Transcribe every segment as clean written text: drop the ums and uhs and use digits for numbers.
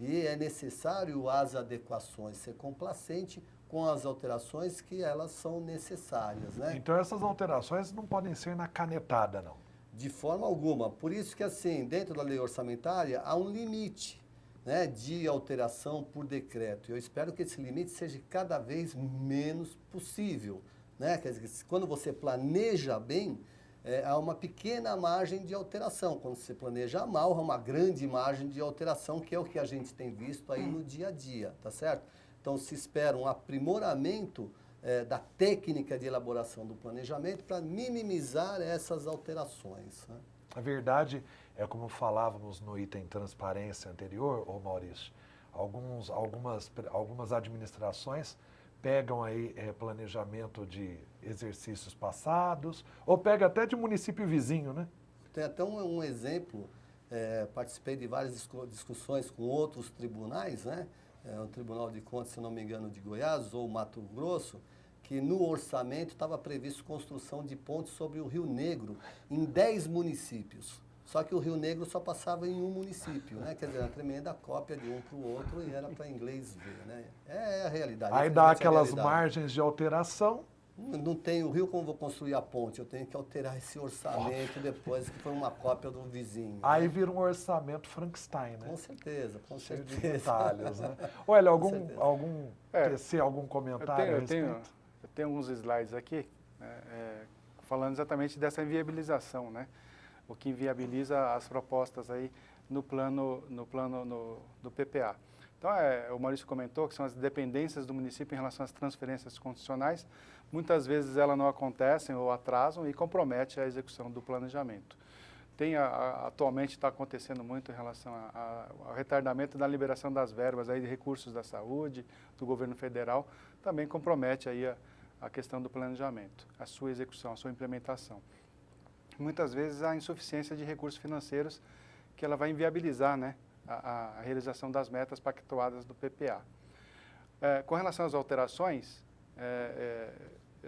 e é necessário as adequações, ser complacente com as alterações que elas são necessárias, né? Então essas alterações não podem ser na canetada, não. De forma alguma. Por isso que, assim, dentro da lei orçamentária, há um limite, né, de alteração por decreto. Eu espero que esse limite seja cada vez menos possível, né? Quer dizer, quando você planeja bem, há uma pequena margem de alteração. Quando você planeja mal, há uma grande margem de alteração, que é o que a gente tem visto aí no dia a dia, tá certo? Então, se espera um aprimoramento da técnica de elaboração do planejamento para minimizar essas alterações, né? A verdade é como falávamos no item transparência anterior, ô Maurício, algumas administrações pegam aí planejamento de exercícios passados, ou pega até de município vizinho, né? Tem até um exemplo, participei de várias discussões com outros tribunais, né? O Tribunal de Contas, se não me engano, de Goiás ou Mato Grosso, que no orçamento estava previsto construção de pontes sobre o Rio Negro em 10 municípios. Só que o Rio Negro só passava em um município, né? Quer dizer, uma tremenda cópia de um para o outro e era para inglês ver, né? É a realidade. Aí dá infelizmente, é a aquelas realidade. margens de alteração. Não tem o rio, como vou construir a ponte? Eu tenho que alterar esse orçamento depois, que foi uma cópia do vizinho. Aí né? vira um orçamento Frankenstein, né? Com certeza, com Cheio de certeza. detalhes, né? Olha, certeza. algum PC, algum comentário a respeito? Eu tenho alguns slides aqui, falando exatamente dessa inviabilização, né? O que inviabiliza as propostas aí no plano do PPA. Então, o Maurício comentou que são as dependências do município em relação às transferências constitucionais. Muitas vezes elas não acontecem ou atrasam e comprometem a execução do planejamento. Atualmente está acontecendo muito em relação ao retardamento da liberação das verbas aí de recursos da saúde, do governo federal, também compromete aí a questão do planejamento, a sua execução, a sua implementação. Muitas vezes há insuficiência de recursos financeiros que ela vai inviabilizar, né, a realização das metas pactuadas do PPA. Com relação às alterações,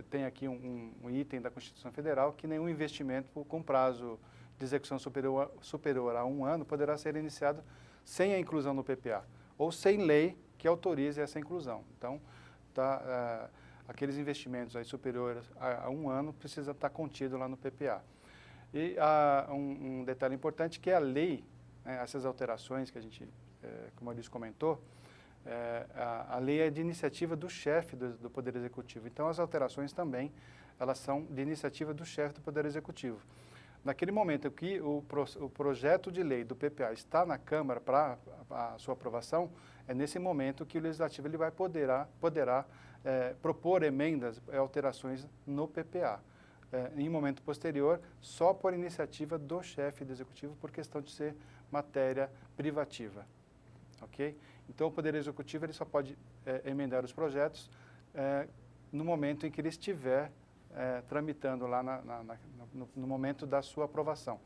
tem aqui um item da Constituição Federal que nenhum investimento com prazo de execução superior a 1 ano poderá ser iniciado sem a inclusão no PPA, ou sem lei que autorize essa inclusão. Então, aqueles investimentos aí superiores a 1 ano precisa estar contido lá no PPA. E há um detalhe importante que é a lei, né, essas alterações que a gente, como a Maurício comentou, a lei é de iniciativa do chefe do Poder Executivo. Então, as alterações também, elas são de iniciativa do chefe do Poder Executivo. Naquele momento que o projeto de lei do PPA está na Câmara para a sua aprovação, é nesse momento que o Legislativo ele poderá propor emendas e alterações no PPA. Em momento posterior, só por iniciativa do chefe do Executivo, por questão de ser matéria privativa. Ok? Então, o Poder Executivo ele só pode emendar os projetos no momento em que ele estiver tramitando lá no momento da sua aprovação.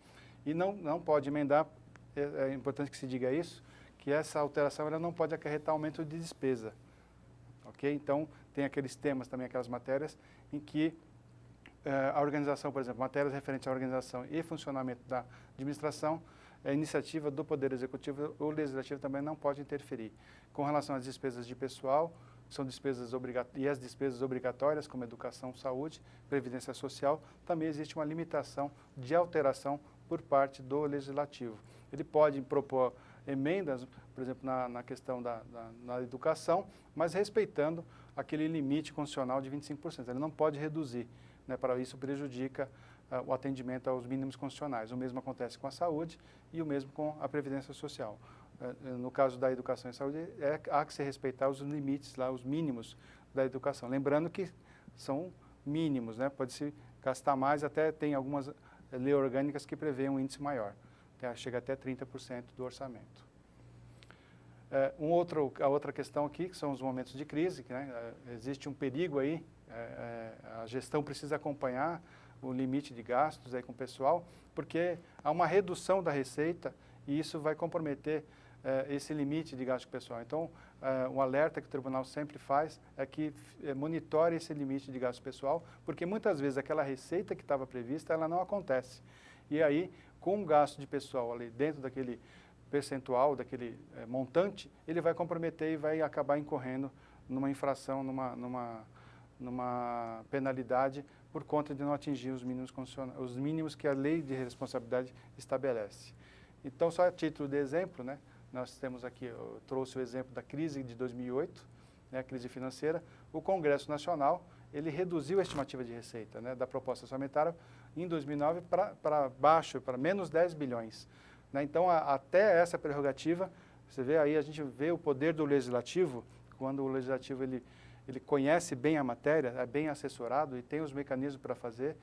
E não pode emendar, é importante que se diga isso, que essa alteração ela não pode acarretar aumento de despesa. Ok? Então, tem aqueles temas também, aquelas matérias em que a organização, por exemplo, matérias referentes à organização e funcionamento da administração, é iniciativa do Poder Executivo, o Legislativo também não pode interferir. Com relação às despesas de pessoal, são despesas e as despesas obrigatórias, como educação, saúde, previdência social, também existe uma limitação de alteração por parte do Legislativo. Ele pode propor emendas, por exemplo, na questão na educação, mas respeitando aquele limite constitucional de 25%. Ele não pode reduzir, né, para isso prejudica o atendimento aos mínimos constitucionais. O mesmo acontece com a saúde e o mesmo com a previdência social. No caso da educação e saúde, há que se respeitar os limites, lá, os mínimos da educação. Lembrando que são mínimos, né? Pode-se gastar mais, até tem algumas leis orgânicas que prevêem um índice maior, chega até 30% do orçamento. A outra questão aqui, que são os momentos de crise, que, né, existe um perigo aí, a gestão precisa acompanhar o limite de gastos aí com o pessoal, porque há uma redução da receita e isso vai comprometer esse limite de gasto pessoal. Então, um alerta que o tribunal sempre faz é que monitore esse limite de gasto pessoal, porque muitas vezes aquela receita que estava prevista, ela não acontece. E aí, com o gasto de pessoal ali dentro percentual daquele montante, ele vai comprometer e vai acabar incorrendo numa infração, numa penalidade por conta de não atingir os mínimos que a lei de responsabilidade estabelece. Então, só a título de exemplo, né, nós temos aqui, eu trouxe o exemplo da crise de 2008, né, a crise financeira. O Congresso Nacional, ele reduziu a estimativa de receita, né, da proposta orçamentária em 2009 para baixo, para menos 10 bilhões. Né? Então, até essa prerrogativa, você vê aí, a gente vê o poder do Legislativo, quando o Legislativo ele conhece bem a matéria, é bem assessorado e tem os mecanismos para fazer,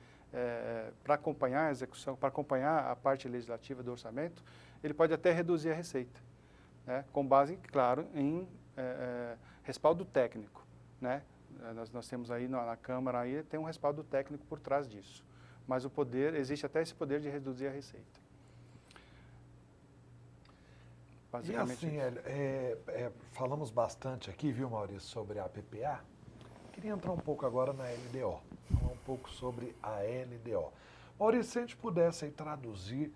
para acompanhar a execução, para acompanhar a parte legislativa do orçamento, ele pode até reduzir a receita, né? Com base, claro, em respaldo técnico, né? Nós temos aí na Câmara, aí, tem um respaldo técnico por trás disso, mas o poder, existe até esse poder de reduzir a receita. E assim, falamos bastante aqui, viu, Maurício, sobre a PPA. Queria entrar um pouco agora na LDO, falar um pouco sobre a LDO. Maurício, se a gente pudesse aí traduzir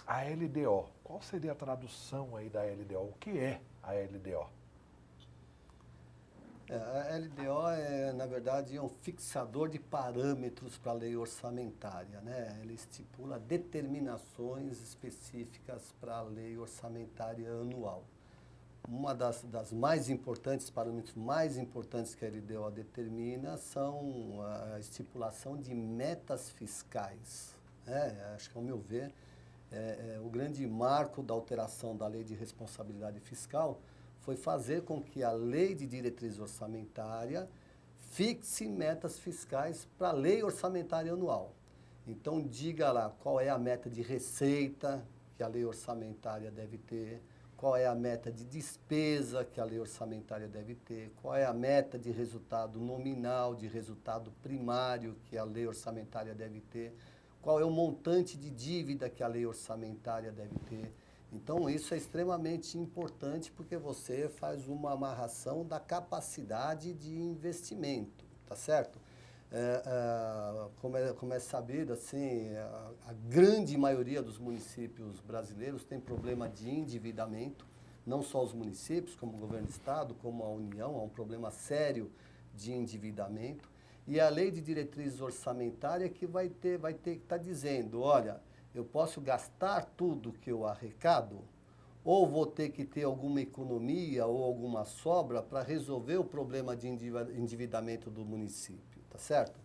a LDO, qual seria a tradução aí da LDO? O que é a LDO? A LDO é, na verdade, um fixador de parâmetros para a lei orçamentária, né? Ela estipula determinações específicas para a lei orçamentária anual. Uma das mais importantes, parâmetros mais importantes que a LDO determina são a estipulação de metas fiscais, né? Acho que, ao meu ver, o grande marco da alteração da lei de responsabilidade fiscal foi fazer com que a lei de diretriz orçamentária fixe metas fiscais para a lei orçamentária anual. Então, diga lá qual é a meta de receita que a lei orçamentária deve ter, qual é a meta de despesa que a lei orçamentária deve ter, qual é a meta de resultado nominal, de resultado primário que a lei orçamentária deve ter, qual é o montante de dívida que a lei orçamentária deve ter. Então, isso é extremamente importante porque você faz uma amarração da capacidade de investimento, tá certo? Como é sabido, assim, a grande maioria dos municípios brasileiros tem problema de endividamento, não só os municípios, como o governo do estado, como a União, há um problema sério de endividamento. E a lei de diretriz orçamentária que vai ter que estar dizendo, olha, eu posso gastar tudo que eu arrecado, ou vou ter que ter alguma economia ou alguma sobra para resolver o problema de endividamento do município, tá certo?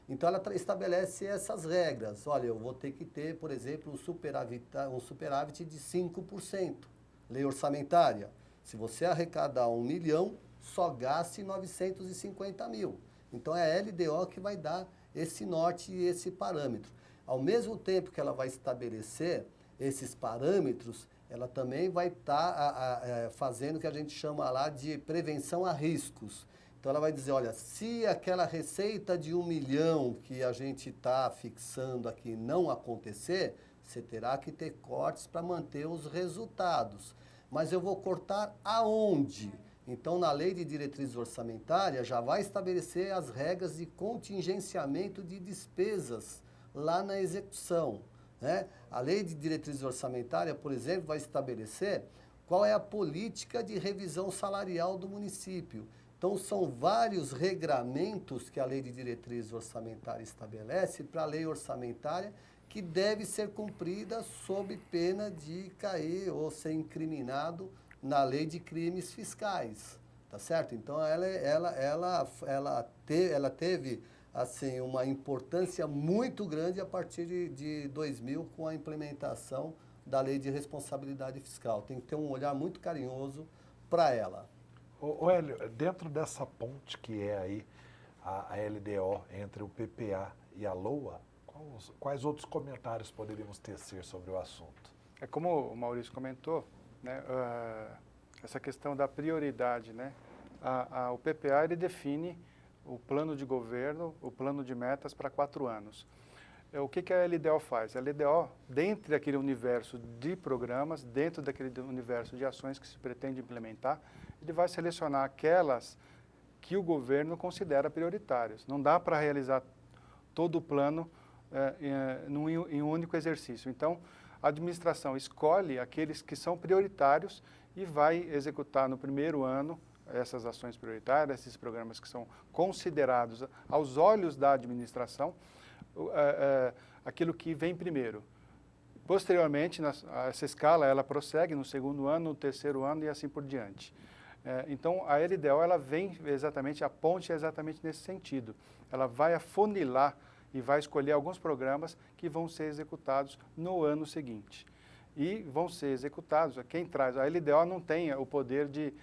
Então, ela estabelece essas regras. Olha, eu vou ter que ter, por exemplo, um superávit de 5%, lei orçamentária. Se você arrecadar 1 milhão, só gaste 950 mil. Então, é a LDO que vai dar esse norte e esse parâmetro. Ao mesmo tempo que ela vai estabelecer esses parâmetros, ela também vai estar fazendo o que a gente chama lá de prevenção a riscos. Então, ela vai dizer, olha, se aquela receita de 1 milhão que a gente está fixando aqui não acontecer, você terá que ter cortes para manter os resultados. Mas eu vou cortar aonde? Então, na lei de diretriz orçamentária, já vai estabelecer as regras de contingenciamento de despesas lá na execução, né? A lei de diretriz orçamentária, por exemplo, vai estabelecer qual é a política de revisão salarial do município. Então, são vários regramentos que a lei de diretriz orçamentária estabelece para a lei orçamentária que deve ser cumprida sob pena de cair ou ser incriminado na lei de crimes fiscais, tá certo? Então, ela teve assim, uma importância muito grande a partir de 2000 com a implementação da lei de responsabilidade fiscal. Tem que ter um olhar muito carinhoso para ela. Ô Hélio, dentro dessa ponte que é aí a LDO entre o PPA e a LOA, quais outros comentários poderíamos tecer sobre o assunto? É como o Maurício comentou, né, essa questão da prioridade, né? O PPA ele define o plano de governo, o plano de metas para 4 anos. O que a LDO faz? A LDO, dentro daquele universo de programas, dentro daquele universo de ações que se pretende implementar, ele vai selecionar aquelas que o governo considera prioritárias. Não dá para realizar todo o plano em um único exercício. Então, a administração escolhe aqueles que são prioritários e vai executar no primeiro ano essas ações prioritárias, esses programas que são considerados aos olhos da administração, aquilo que vem primeiro. Posteriormente, essa escala ela prossegue no segundo ano, no terceiro ano e assim por diante. Então, a LDO ela vem exatamente, a ponte é exatamente nesse sentido. Ela vai afunilar e vai escolher alguns programas que vão ser executados no ano seguinte. E vão ser executados, quem traz, a LDO não tem o poder de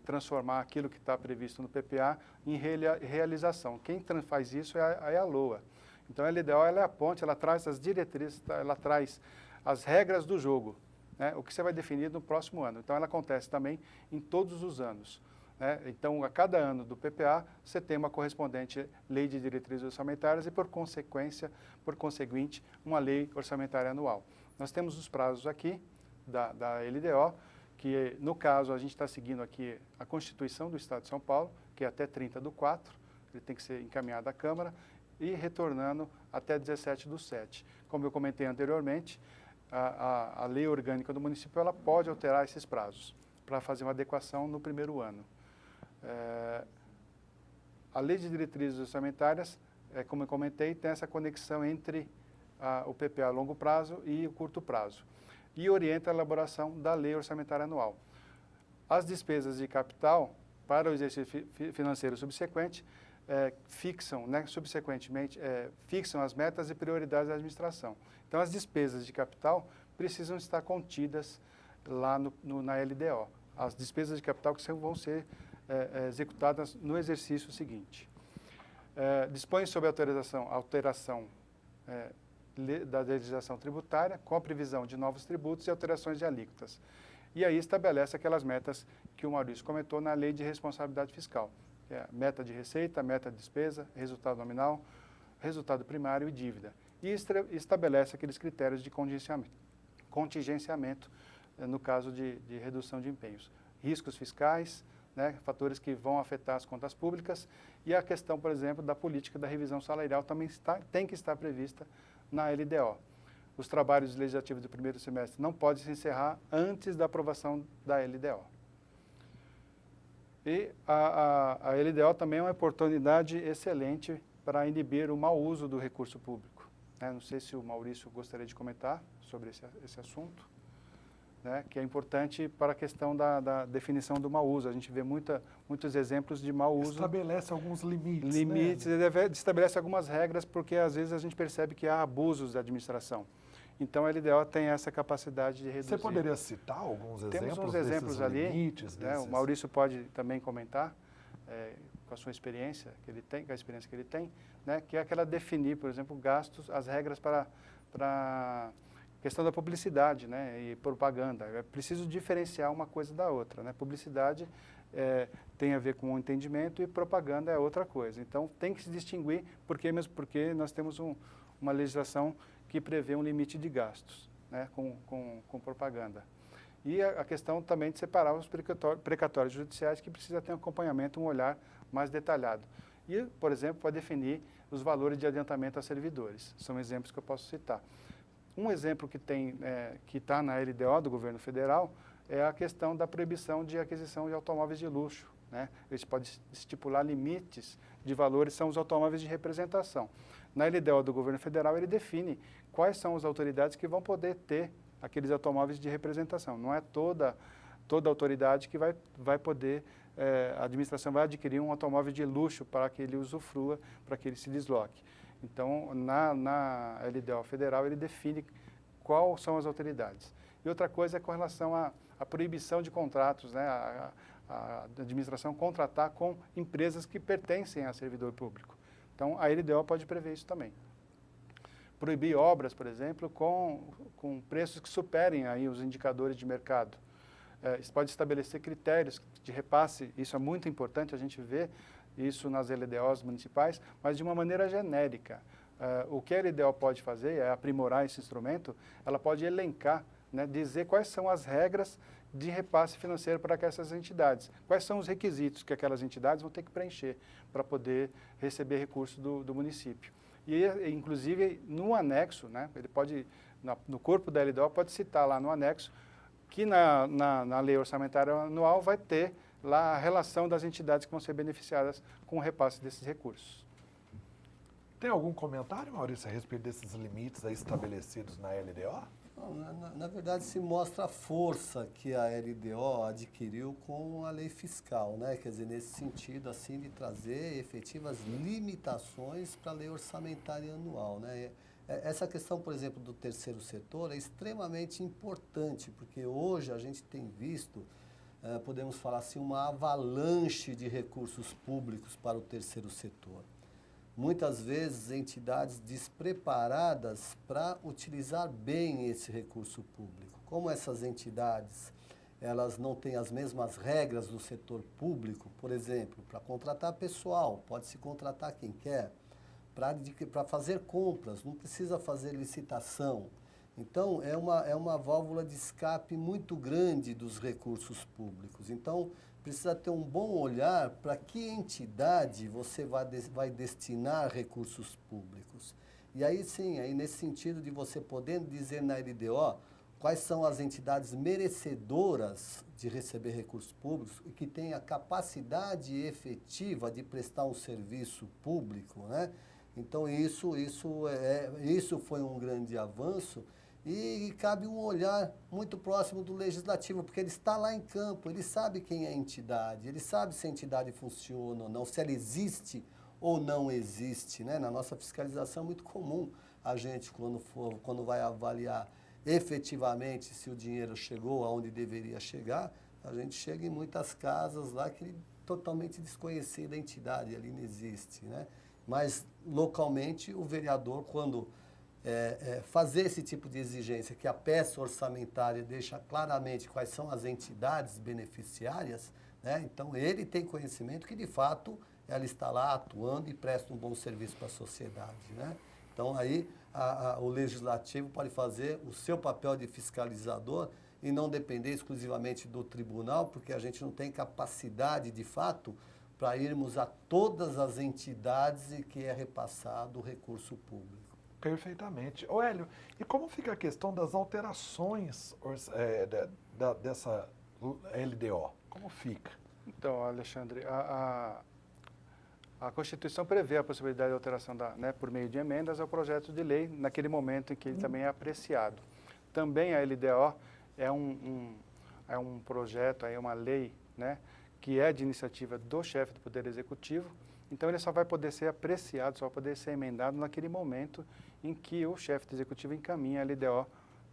transformar aquilo que está previsto no PPA em realização. Quem faz isso é a LOA. Então, a LDO ela é a ponte, ela traz as diretrizes, ela traz as regras do jogo, né? O que você vai definir no próximo ano. Então, ela acontece também em todos os anos. Né? Então, a cada ano do PPA, você tem uma correspondente lei de diretrizes orçamentárias e, por conseguinte, uma lei orçamentária anual. Nós temos os prazos aqui da LDO, que, no caso, a gente está seguindo aqui a Constituição do Estado de São Paulo, que é até 30/4, ele tem que ser encaminhado à Câmara, e retornando até 17/7. Como eu comentei anteriormente, a lei orgânica do município ela pode alterar esses prazos para fazer uma adequação no primeiro ano. A lei de diretrizes orçamentárias, como eu comentei, tem essa conexão entre o PPA a longo prazo e o curto prazo, e orienta a elaboração da lei orçamentária anual. As despesas de capital para o exercício financeiro subsequente fixam, né, subsequentemente, fixam as metas e prioridades da administração. Então, as despesas de capital precisam estar contidas lá na LDO. As despesas de capital que vão ser executadas no exercício seguinte. Dispõe sobre alteração da legislação tributária, com a previsão de novos tributos e alterações de alíquotas. E aí estabelece aquelas metas que o Maurício comentou na Lei de Responsabilidade Fiscal. Meta de receita, meta de despesa, resultado nominal, resultado primário e dívida. E estabelece aqueles critérios de contingenciamento no caso de redução de empenhos. Riscos fiscais, né, fatores que vão afetar as contas públicas, e a questão, por exemplo, da política da revisão salarial também tem que estar prevista na LDO. Os trabalhos legislativos do primeiro semestre não podem se encerrar antes da aprovação da LDO. E a LDO também é uma oportunidade excelente para inibir o mau uso do recurso público. Não sei se o Maurício gostaria de comentar sobre esse assunto, né, que é importante para a questão da definição do mau uso. A gente vê muitos exemplos de mau uso. Estabelece alguns limites. Limites, né? Estabelece algumas regras, porque às vezes a gente percebe que há abusos da administração. Então, a LDO tem essa capacidade de reduzir. Você poderia citar alguns exemplos? Temos uns exemplos ali, limites, né? O Maurício pode também comentar com a sua experiência que ele tem, com a experiência que ele tem, né? Que é aquela definir, por exemplo, gastos, as regras para a questão da publicidade, né? E propaganda. É preciso diferenciar uma coisa da outra, né? Publicidade tem a ver com o entendimento e propaganda é outra coisa. Então, tem que se distinguir, mesmo porque nós temos uma legislação que prevê um limite de gastos, né, com propaganda. E a questão também de separar os precatórios judiciais, que precisa ter um acompanhamento, um olhar mais detalhado. E, por exemplo, para definir os valores de adiantamento a servidores. São exemplos que eu posso citar. Um exemplo que está na LDO do governo federal é a questão da proibição de aquisição de automóveis de luxo, né? Eles podem estipular limites de valores, são os automóveis de representação. Na LDO do governo federal, ele define quais são as autoridades que vão poder ter aqueles automóveis de representação. Não é toda autoridade que vai poder, a administração vai adquirir um automóvel de luxo para que ele usufrua, para que ele se desloque. Então, na LDO federal, ele define quais são as autoridades. E outra coisa é com relação à proibição de contratos, né? A administração contratar com empresas que pertencem a servidor público. Então, a LDO pode prever isso também. Proibir obras, por exemplo, com preços que superem aí os indicadores de mercado. Isso pode estabelecer critérios de repasse, isso é muito importante, a gente vê isso nas LDOs municipais, mas de uma maneira genérica. O que a LDO pode fazer é aprimorar esse instrumento, ela pode elencar, né, dizer quais são as regras de repasse financeiro para essas entidades. Quais são os requisitos que aquelas entidades vão ter que preencher para poder receber recursos do município. E, inclusive, no anexo, né, ele pode no corpo da LDO, pode citar lá no anexo que na lei orçamentária anual vai ter lá a relação das entidades que vão ser beneficiadas com o repasse desses recursos. Tem algum comentário, Maurício, a respeito desses limites aí estabelecidos na LDO? Na verdade, se mostra a força que a LDO adquiriu com a lei fiscal, né? Quer dizer, nesse sentido, assim, de trazer efetivas limitações para a lei orçamentária anual, né? Essa questão, por exemplo, do terceiro setor é extremamente importante, porque hoje a gente tem visto, podemos falar assim, uma avalanche de recursos públicos para o terceiro setor. Muitas vezes, entidades despreparadas para utilizar bem esse recurso público. Como essas entidades, elas não têm as mesmas regras do setor público, por exemplo, para contratar pessoal, pode-se contratar quem quer, para fazer compras, não precisa fazer licitação. Então, é uma válvula de escape muito grande dos recursos públicos. Então, precisa ter um bom olhar para que entidade você vai destinar recursos públicos. E aí sim, aí nesse sentido de você poder dizer na LDO quais são as entidades merecedoras de receber recursos públicos e que têm a capacidade efetiva de prestar um serviço público, né? Então isso foi um grande avanço. E cabe um olhar muito próximo do legislativo, porque ele está lá em campo, ele sabe quem é a entidade, ele sabe se a entidade funciona ou não, se ela existe ou não existe, né? Na nossa fiscalização é muito comum a gente, quando vai avaliar efetivamente se o dinheiro chegou aonde deveria chegar, a gente chega em muitas casas lá que totalmente desconhecida a entidade, ali não existe, né? Mas localmente o vereador, quando fazer esse tipo de exigência, que a peça orçamentária deixa claramente quais são as entidades beneficiárias, né? Então ele tem conhecimento que de fato ela está lá atuando e presta um bom serviço para a sociedade, né? Então aí o legislativo pode fazer o seu papel de fiscalizador e não depender exclusivamente do tribunal, porque a gente não tem capacidade de fato para irmos a todas as entidades em que é repassado o recurso público. Perfeitamente. Ô Hélio, e como fica a questão das alterações dessa LDO? Como fica? Então, Alexandre, a Constituição prevê a possibilidade de alteração por meio de emendas ao projeto de lei, naquele momento em que ele também é apreciado. Também a LDO é um projeto, é uma lei, né, que é de iniciativa do chefe do Poder Executivo, então ele só vai poder ser apreciado, só vai poder ser emendado naquele momento em que o chefe do Executivo encaminha a LDO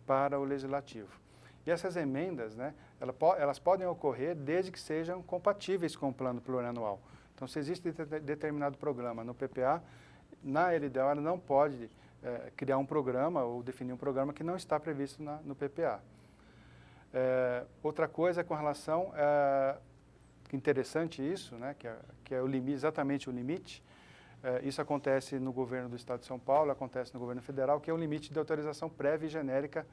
para o Legislativo. E essas emendas, né, elas podem ocorrer desde que sejam compatíveis com o plano plurianual. Então, se existe determinado programa no PPA, na LDO ela não pode criar um programa ou definir um programa que não está previsto no PPA. Outra coisa com relação interessante isso, né, que é o limite, exatamente o limite. Isso acontece no governo do Estado de São Paulo, acontece no governo federal, que é o limite de autorização prévia e genérica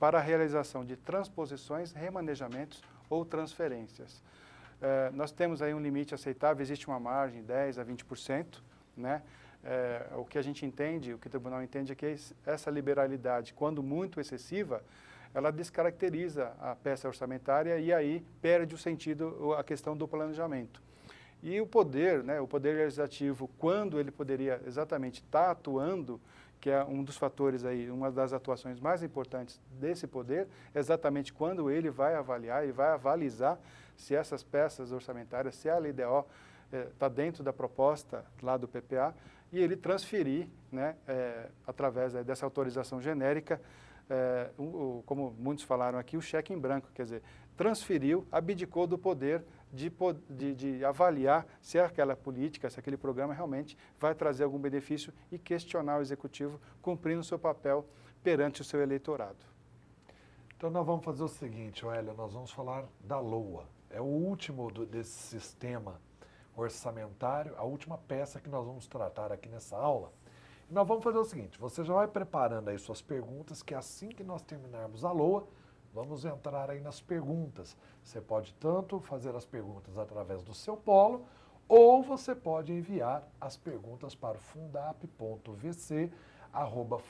para a realização de transposições, remanejamentos ou transferências. Nós temos aí um limite aceitável, existe uma margem de 10% a 20%, né? O que a gente entende, o que o tribunal entende é que essa liberalidade, quando muito excessiva, ela descaracteriza a peça orçamentária e aí perde o sentido, a questão do planejamento. E o poder, né, o poder legislativo, quando ele poderia exatamente estar atuando, que é um dos fatores aí, uma das atuações mais importantes desse poder, exatamente quando ele vai avaliar e vai avalizar se essas peças orçamentárias, se a LDO está dentro da proposta lá do PPA, e ele transferir, né, através dessa autorização genérica, como muitos falaram aqui, o cheque em branco, quer dizer, transferiu, abdicou do poder de avaliar se aquela política, se aquele programa realmente vai trazer algum benefício e questionar o executivo cumprindo o seu papel perante o seu eleitorado. Então nós vamos fazer o seguinte, Hélio, nós vamos falar da LOA. É o último desse sistema orçamentário, a última peça que nós vamos tratar aqui nessa aula. E nós vamos fazer o seguinte, você já vai preparando aí suas perguntas, que assim que nós terminarmos a LOA, vamos entrar aí nas perguntas. Você pode tanto fazer as perguntas através do seu polo, ou você pode enviar as perguntas para o fundap.vc,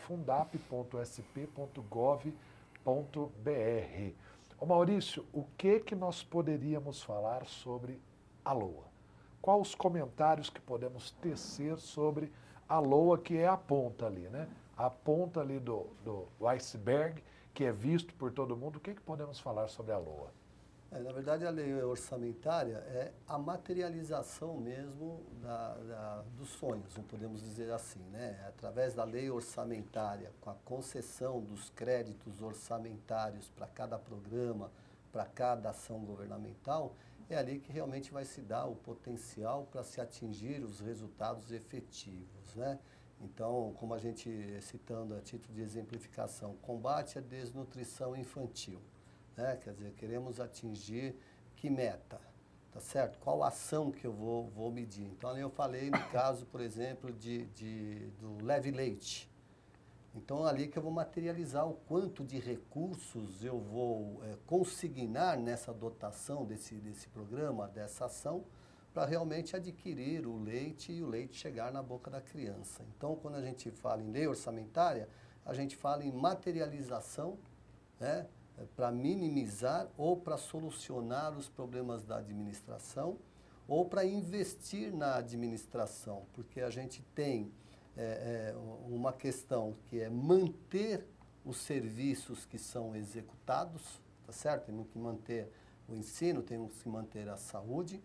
fundap.sp.gov.br. Ô Maurício, o que nós poderíamos falar sobre a LOA? Quais os comentários que podemos tecer sobre a LOA, que é a ponta ali, né? A ponta ali do iceberg, que é visto por todo mundo. O que podemos falar sobre a LOA? Na verdade, a lei orçamentária é a materialização mesmo dos sonhos, não podemos dizer assim, né? Através da lei orçamentária, com a concessão dos créditos orçamentários para cada programa, para cada ação governamental, é ali que realmente vai se dar o potencial para se atingir os resultados efetivos, né? Então, como a gente, citando a título de exemplificação, combate à desnutrição infantil. Né? Quer dizer, queremos atingir que meta, tá certo? Qual ação que eu vou medir? Então, ali eu falei no caso, por exemplo, do Leve Leite. Então, ali que eu vou materializar o quanto de recursos eu vou consignar nessa dotação desse programa, dessa ação, para realmente adquirir o leite e o leite chegar na boca da criança. Então, quando a gente fala em lei orçamentária, a gente fala em materialização, né? Para minimizar ou para solucionar os problemas da administração ou para investir na administração, porque a gente tem uma questão que é manter os serviços que são executados, tá certo? Temos que manter o ensino, temos que manter a saúde,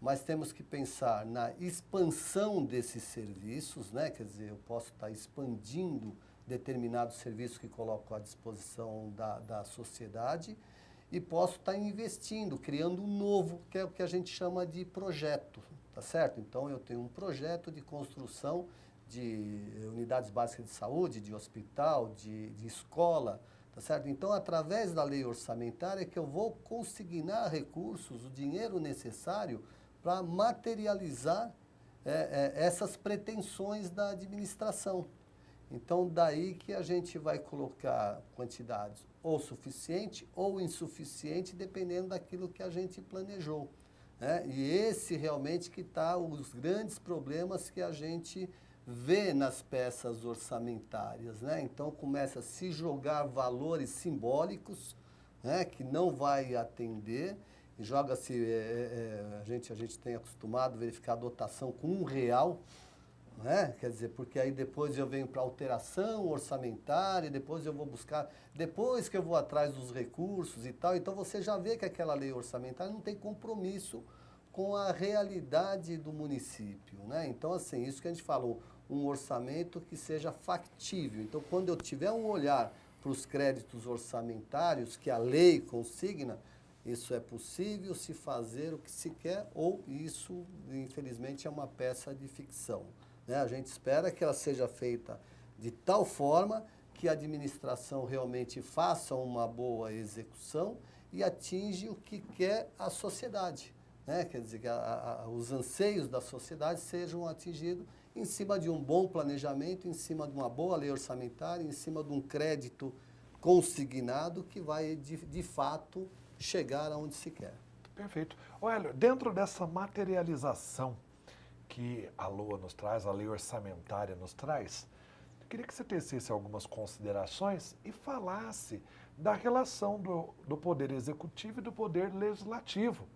mas temos que pensar na expansão desses serviços, né? Quer dizer, eu posso estar expandindo determinados serviços que coloco à disposição da sociedade e posso estar investindo, criando um novo, que é o que a gente chama de projeto, tá certo? Então, eu tenho um projeto de construção de unidades básicas de saúde, de hospital, de escola, tá certo? Então, através da lei orçamentária que eu vou consignar recursos, o dinheiro necessário para materializar essas pretensões da administração. Então, daí que a gente vai colocar quantidades ou suficiente ou insuficiente, dependendo daquilo que a gente planejou, né? E esse realmente que está os grandes problemas que a gente vê nas peças orçamentárias, né? Então, começa a se jogar valores simbólicos, né, que não vai atender, e joga-se, a gente tem acostumado a verificar a dotação com R$1, né? Quer dizer, porque aí depois eu venho para alteração orçamentária, depois eu vou buscar, depois que eu vou atrás dos recursos e tal, então você já vê que aquela lei orçamentária não tem compromisso com a realidade do município, né? Então, assim, isso que a gente falou, um orçamento que seja factível. Então, quando eu tiver um olhar para os créditos orçamentários que a lei consigna, isso é possível se fazer o que se quer ou isso, infelizmente, é uma peça de ficção. Né? A gente espera que ela seja feita de tal forma que a administração realmente faça uma boa execução e atinge o que quer a sociedade. Né? Quer dizer, que os anseios da sociedade sejam atingidos em cima de um bom planejamento, em cima de uma boa lei orçamentária, em cima de um crédito consignado que vai, de fato, chegar aonde se quer. Perfeito. Olha, dentro dessa materialização que a LOA nos traz, a lei orçamentária nos traz, eu queria que você tecesse algumas considerações e falasse da relação do poder executivo e do poder legislativo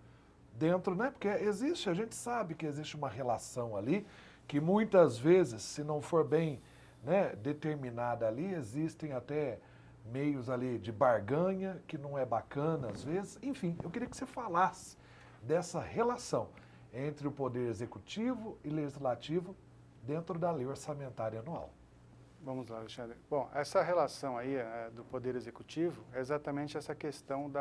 dentro, né? Porque existe, a gente sabe que existe uma relação ali que muitas vezes, se não for bem, né, determinada ali, existem até meios ali de barganha que não é bacana às vezes. Enfim, eu queria que você falasse dessa relação entre o poder executivo e legislativo dentro da lei orçamentária anual. Vamos lá, Alexandre. Bom, essa relação aí do poder executivo é exatamente essa questão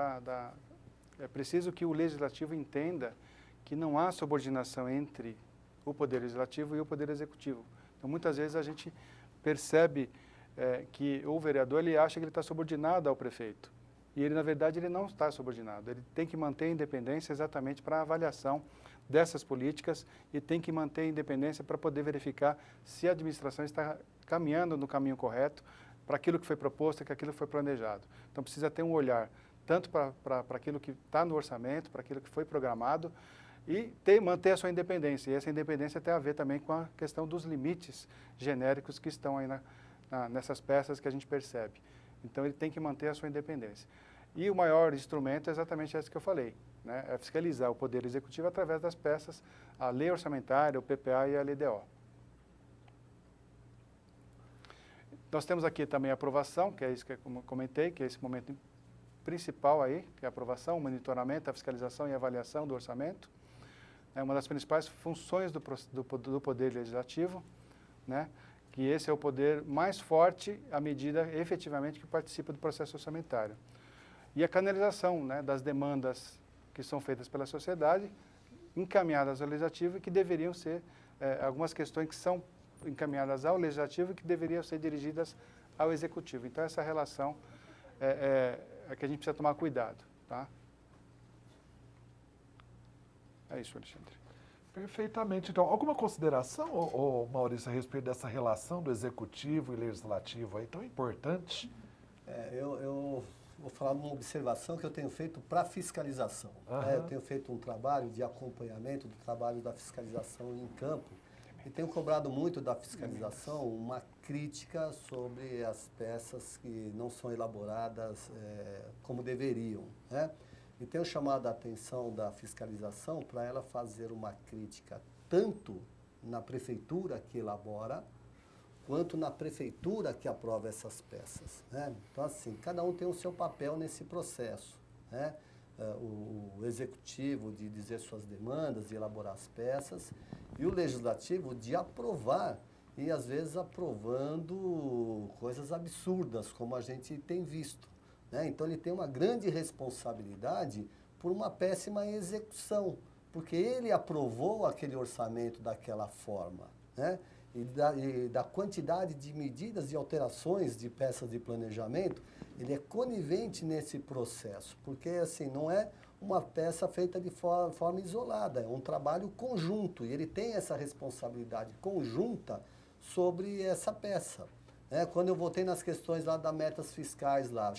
é preciso que o legislativo entenda que não há subordinação entre o poder legislativo e o poder executivo. Então, muitas vezes a gente percebe que o vereador ele acha que ele está subordinado ao prefeito. E ele, na verdade, ele não está subordinado. Ele tem que manter a independência exatamente para a avaliação dessas políticas e tem que manter a independência para poder verificar se a administração está caminhando no caminho correto para aquilo que foi proposto, que aquilo que foi planejado. Então, precisa ter um olhar tanto para aquilo que está no orçamento, para aquilo que foi programado, e manter a sua independência. E essa independência tem a ver também com a questão dos limites genéricos que estão aí na nessas peças que a gente percebe. Então, ele tem que manter a sua independência. E o maior instrumento é exatamente esse que eu falei, né? É fiscalizar o Poder Executivo através das peças, a Lei Orçamentária, o PPA e a LDO. Nós temos aqui também a aprovação, que é isso que eu comentei, que é esse momento principal aí, que é a aprovação, o monitoramento, a fiscalização e a avaliação do orçamento. É uma das principais funções do Poder Legislativo, né? Que esse é o poder mais forte à medida, efetivamente, que participa do processo orçamentário. E a canalização, né, das demandas que são feitas pela sociedade, encaminhadas ao Legislativo e que deveriam ser, algumas questões que são encaminhadas ao Legislativo e que deveriam ser dirigidas ao Executivo. Então, essa relação é que a gente precisa tomar cuidado, tá? É isso, Alexandre. Perfeitamente. Então, alguma consideração, Maurício, a respeito dessa relação do Executivo e Legislativo aí tão importante? Eu vou falar de uma observação que eu tenho feito para fiscalização. Eu tenho feito um trabalho de acompanhamento do trabalho da fiscalização em campo e tenho cobrado muito da fiscalização uma crítica sobre as peças que não são elaboradas como deveriam, né? E tenho chamado a atenção da fiscalização para ela fazer uma crítica tanto na prefeitura que elabora, quanto na prefeitura que aprova essas peças, né? Então, assim, cada um tem o seu papel nesse processo, né? O executivo de dizer suas demandas, de elaborar as peças, e o legislativo de aprovar, e às vezes aprovando coisas absurdas, como a gente tem visto. Então, ele tem uma grande responsabilidade por uma péssima execução, porque ele aprovou aquele orçamento daquela forma, né? E da quantidade de medidas e alterações de peças de planejamento, ele é conivente nesse processo, porque assim, não é uma peça feita de forma isolada, é um trabalho conjunto, e ele tem essa responsabilidade conjunta sobre essa peça. Quando eu voltei nas questões lá das metas fiscais lá,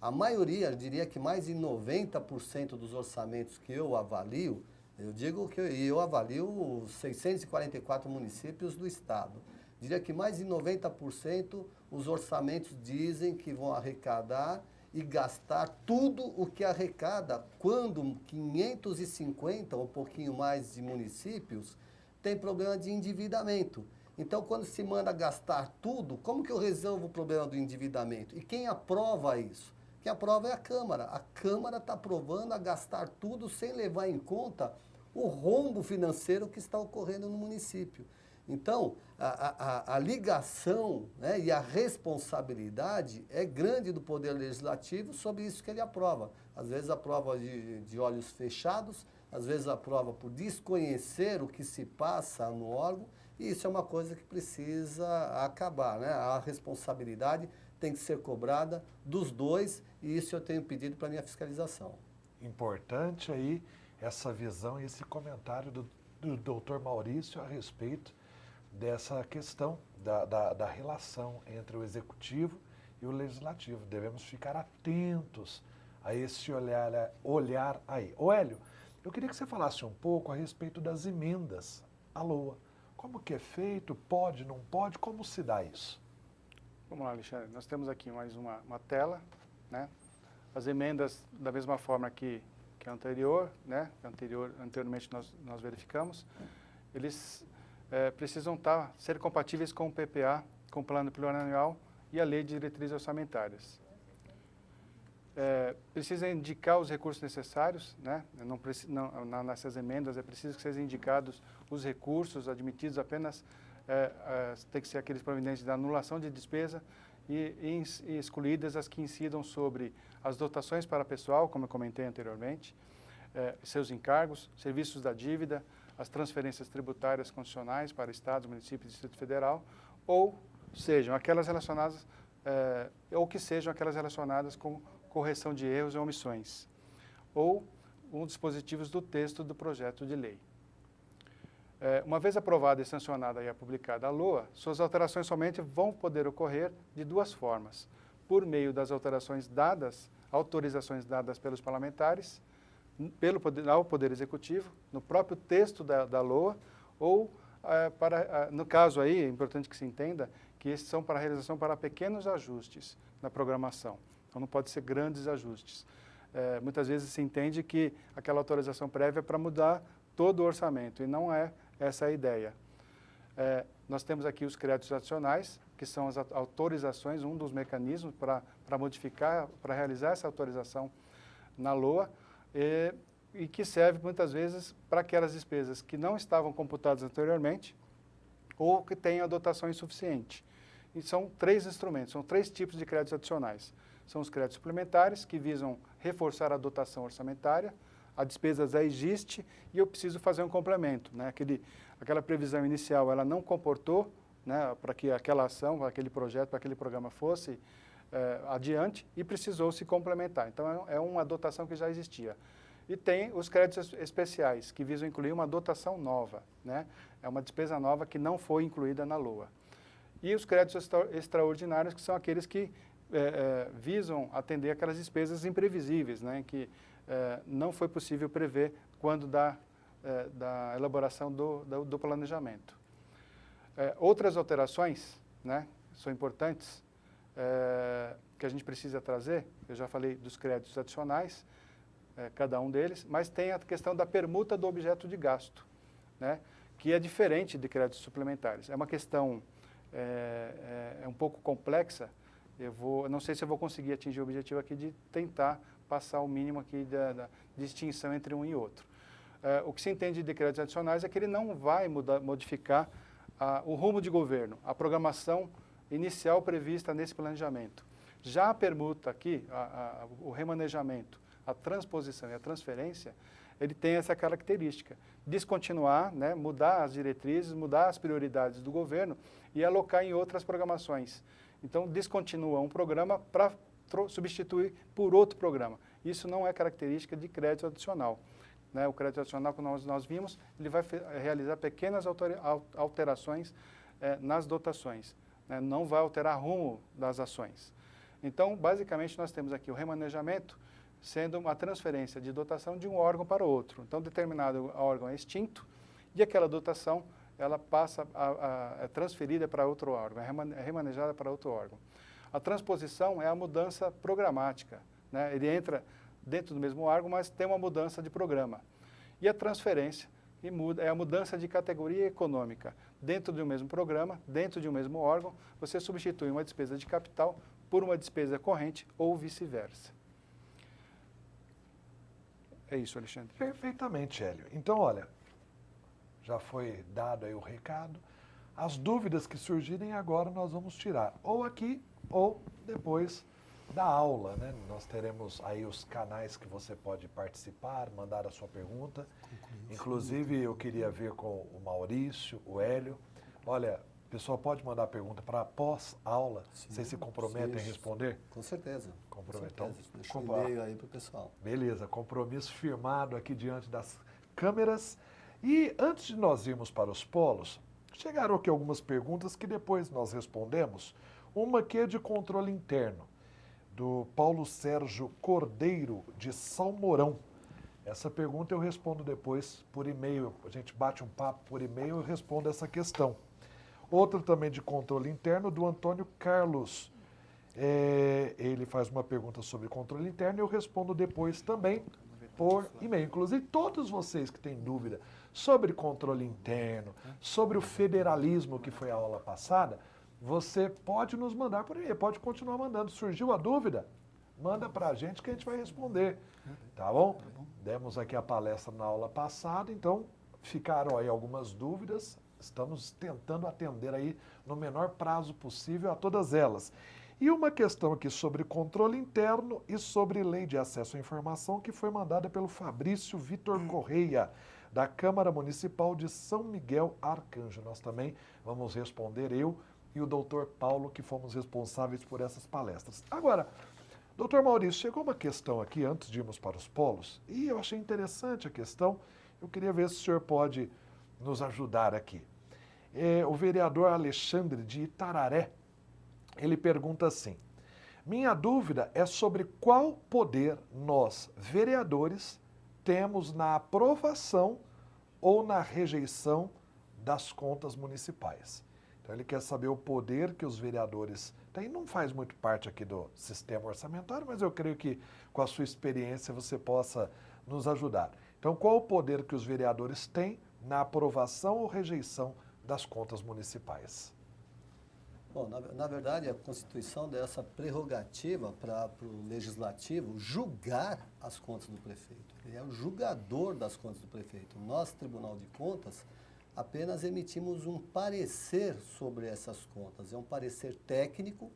a maioria, eu diria que mais de 90% dos orçamentos que eu avalio, eu digo que eu avalio 644 municípios do estado. Diria que mais de 90% os orçamentos dizem que vão arrecadar e gastar tudo o que arrecada, quando 550 ou um pouquinho mais de municípios têm problema de endividamento. Então, quando se manda gastar tudo, como que eu resolvo o problema do endividamento? E quem aprova isso? Quem aprova é a Câmara. A Câmara está aprovando a gastar tudo sem levar em conta o rombo financeiro que está ocorrendo no município. Então, a ligação, né, e a responsabilidade é grande do Poder Legislativo sobre isso que ele aprova. Às vezes aprova de olhos fechados, às vezes aprova por desconhecer o que se passa no órgão, e isso é uma coisa que precisa acabar, né? A responsabilidade tem que ser cobrada dos dois, e isso eu tenho pedido para a minha fiscalização. Importante aí essa visão e esse comentário do Dr. Maurício a respeito dessa questão da relação entre o Executivo e o Legislativo. Devemos ficar atentos a esse olhar aí. Ô Hélio, eu queria que você falasse um pouco a respeito das emendas à LOA. Como que é feito? Pode, não pode? Como se dá isso? Vamos lá, Alexandre. Nós temos aqui mais uma tela, né? As emendas, da mesma forma que a anterior, né? Anteriormente nós verificamos, eles precisam ser compatíveis com o PPA, com o Plano Plurianual e a Lei de Diretrizes Orçamentárias. Precisa indicar os recursos necessários, né? Nessas emendas é preciso que sejam indicados os recursos admitidos, apenas tem que ser aqueles provenientes da anulação de despesa e excluídas as que incidam sobre as dotações para pessoal, como eu comentei anteriormente, seus encargos, serviços da dívida, as transferências tributárias condicionais para estados, municípios e Distrito Federal, ou sejam aquelas relacionadas, que sejam aquelas relacionadas com correção de erros e omissões, ou dispositivos do texto do projeto de lei. Uma vez aprovada e sancionada e publicada a LOA, suas alterações somente vão poder ocorrer de duas formas: por meio das autorizações dadas pelos parlamentares, ao Poder Executivo, no próprio texto da LOA, ou, no caso aí, é importante que se entenda, que esses são para realização para pequenos ajustes na programação. Então, não pode ser grandes ajustes. Muitas vezes se entende que aquela autorização prévia é para mudar todo o orçamento, e não é essa a ideia. Nós temos aqui os créditos adicionais, que são as autorizações, um dos mecanismos para modificar, para realizar essa autorização na LOA, e que serve muitas vezes para aquelas despesas que não estavam computadas anteriormente ou que têm a dotação insuficiente. E são 3 instrumentos, são 3 tipos de créditos adicionais. São os créditos suplementares, que visam reforçar a dotação orçamentária, a despesa já existe e eu preciso fazer um complemento, né? Aquela previsão inicial, ela não comportou, né, para que aquela ação, para aquele projeto, para aquele programa fosse adiante e precisou se complementar. Então, é uma dotação que já existia. E tem os créditos especiais, que visam incluir uma dotação nova, né? É uma despesa nova que não foi incluída na LOA. E os créditos extraordinários, que são aqueles que visam atender aquelas despesas imprevisíveis, né, que não foi possível prever quando da elaboração do planejamento. Outras alterações, né, são importantes, que a gente precisa trazer, eu já falei dos créditos adicionais, cada um deles, mas tem a questão da permuta do objeto de gasto, né, que é diferente de créditos suplementares. É uma questão um pouco complexa. Eu não sei se eu vou conseguir atingir o objetivo aqui de tentar passar o mínimo aqui da distinção entre um e outro. O que se entende de créditos adicionais é que ele não vai modificar o rumo de governo, a programação inicial prevista nesse planejamento. Já a permuta aqui, o remanejamento, a transposição e a transferência, ele tem essa característica, descontinuar, né, mudar as diretrizes, mudar as prioridades do governo e alocar em outras programações. Então, descontinua um programa para substituir por outro programa. Isso não é característica de crédito adicional, né? O crédito adicional que nós vimos, ele vai realizar pequenas alterações nas dotações, né? Não vai alterar rumo das ações. Então, basicamente, nós temos aqui o remanejamento sendo uma transferência de dotação de um órgão para o outro. Então, determinado órgão é extinto e aquela dotação ela passa é transferida para outro órgão, é remanejada para outro órgão. A transposição é a mudança programática, né? Ele entra dentro do mesmo órgão, mas tem uma mudança de programa. E a transferência é a mudança de categoria econômica. Dentro de um mesmo programa, dentro de um mesmo órgão, você substitui uma despesa de capital por uma despesa corrente ou vice-versa. É isso, Alexandre. Perfeitamente, Hélio. Então, olha, já foi dado aí o recado. As dúvidas que surgirem agora nós vamos tirar, ou aqui, ou depois da aula, né? Nós teremos aí os canais que você pode participar, mandar a sua pergunta. Inclusive, eu queria ver com o Maurício, o Hélio. Olha, o pessoal pode mandar pergunta para pós-aula. Vocês se comprometem a responder? Com certeza. Comprometam. Deixa um e-mail aí para o pessoal. Beleza, compromisso firmado aqui diante das câmeras. E antes de nós irmos para os polos, chegaram aqui algumas perguntas que depois nós respondemos. Uma que é de controle interno, do Paulo Sérgio Cordeiro, de São Mourão. Essa pergunta eu respondo depois por e-mail. A gente bate um papo por e-mail e eu respondo essa questão. Outra também de controle interno, do Antônio Carlos. Ele faz uma pergunta sobre controle interno e eu respondo depois também por e-mail. Inclusive, todos vocês que têm dúvida sobre controle interno, sobre o federalismo, que foi a aula passada, você pode nos mandar por e-mail, pode continuar mandando. Surgiu a dúvida? Manda para a gente que a gente vai responder, tá bom? Demos aqui a palestra na aula passada, então ficaram aí algumas dúvidas, estamos tentando atender aí no menor prazo possível a todas elas. E uma questão aqui sobre controle interno e sobre lei de acesso à informação que foi mandada pelo Fabrício Vitor Correia, da Câmara Municipal de São Miguel Arcanjo. Nós também vamos responder, eu e o doutor Paulo, que fomos responsáveis por essas palestras. Agora, doutor Maurício, chegou uma questão aqui antes de irmos para os polos, e eu achei interessante a questão, eu queria ver se o senhor pode nos ajudar aqui. O vereador Alexandre de Itararé, ele pergunta assim: minha dúvida é sobre qual poder nós, vereadores, temos na aprovação ou na rejeição das contas municipais. Então ele quer saber o poder que os vereadores têm. Não faz muito parte aqui do sistema orçamentário, mas eu creio que com a sua experiência você possa nos ajudar. Então, qual o poder que os vereadores têm na aprovação ou rejeição das contas municipais? Bom, na verdade, a Constituição dá essa prerrogativa para o Legislativo julgar as contas do prefeito. Ele é o julgador das contas do prefeito. Nós, Tribunal de Contas, apenas emitimos um parecer sobre essas contas. É um parecer técnico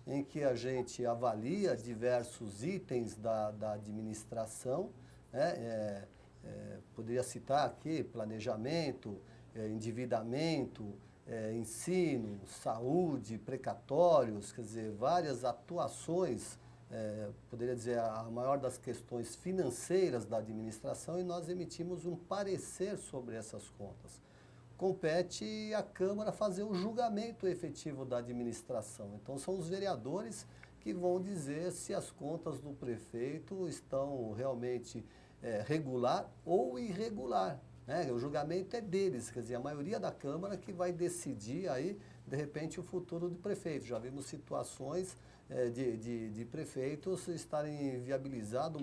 em que a gente avalia diversos itens da administração, né? Poderia citar aqui planejamento, endividamento, ensino, saúde, precatórios, quer dizer, várias atuações, poderia dizer, a maior das questões financeiras da administração, e nós emitimos um parecer sobre essas contas. Compete à Câmara fazer o julgamento efetivo da administração. Então, são os vereadores que vão dizer se as contas do prefeito estão realmente regular ou irregular. Né? O julgamento é deles, quer dizer, a maioria da Câmara que vai decidir aí, de repente, o futuro do prefeito. Já vimos situações de prefeitos estarem viabilizando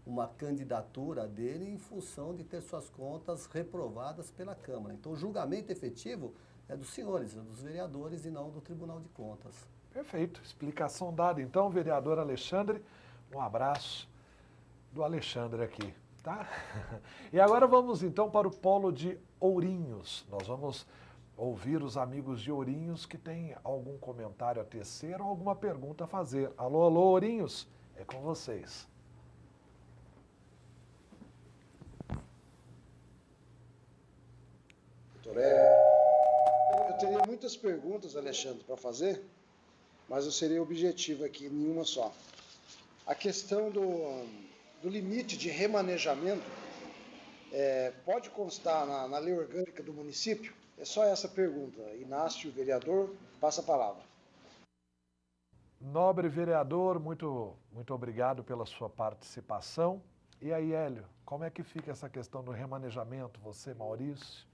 uma candidatura dele em função de ter suas contas reprovadas pela Câmara. Então, o julgamento efetivo é dos senhores, é dos vereadores e não do Tribunal de Contas. Perfeito, explicação dada. Então, vereador Alexandre, um abraço do Alexandre aqui. Tá? E agora vamos então para o polo de Ourinhos. Nós vamos ouvir os amigos de Ourinhos que têm algum comentário a tecer ou alguma pergunta a fazer. Alô, alô, Ourinhos, é com vocês. Doutor Hélio, eu teria muitas perguntas, Alexandre, para fazer, mas eu seria objetivo aqui em uma só. A questão do limite de remanejamento pode constar na lei orgânica do município? É só essa pergunta. Inácio, vereador, passa a palavra. Nobre vereador, muito obrigado pela sua participação. E aí, Hélio, como é que fica essa questão do remanejamento? Você, Maurício?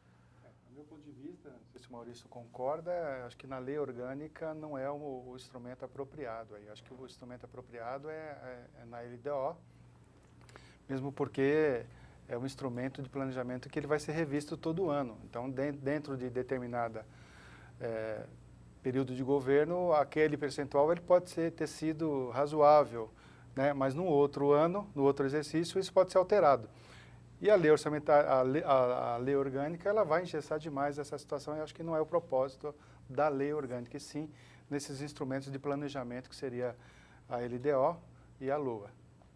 Do meu ponto de vista, não sei se o Maurício concorda, acho que na lei orgânica não é o instrumento apropriado. Aí. Acho que o instrumento apropriado é na LDO, mesmo porque é um instrumento de planejamento que ele vai ser revisto todo ano. Então, dentro de determinada período de governo, aquele percentual ele pode ter sido razoável, né? Mas no outro ano, no outro exercício, isso pode ser alterado. E a lei orçamentária, a lei orgânica, ela vai engessar demais essa situação, e acho que não é o propósito da lei orgânica, e sim nesses instrumentos de planejamento, que seria a LDO e a LOA.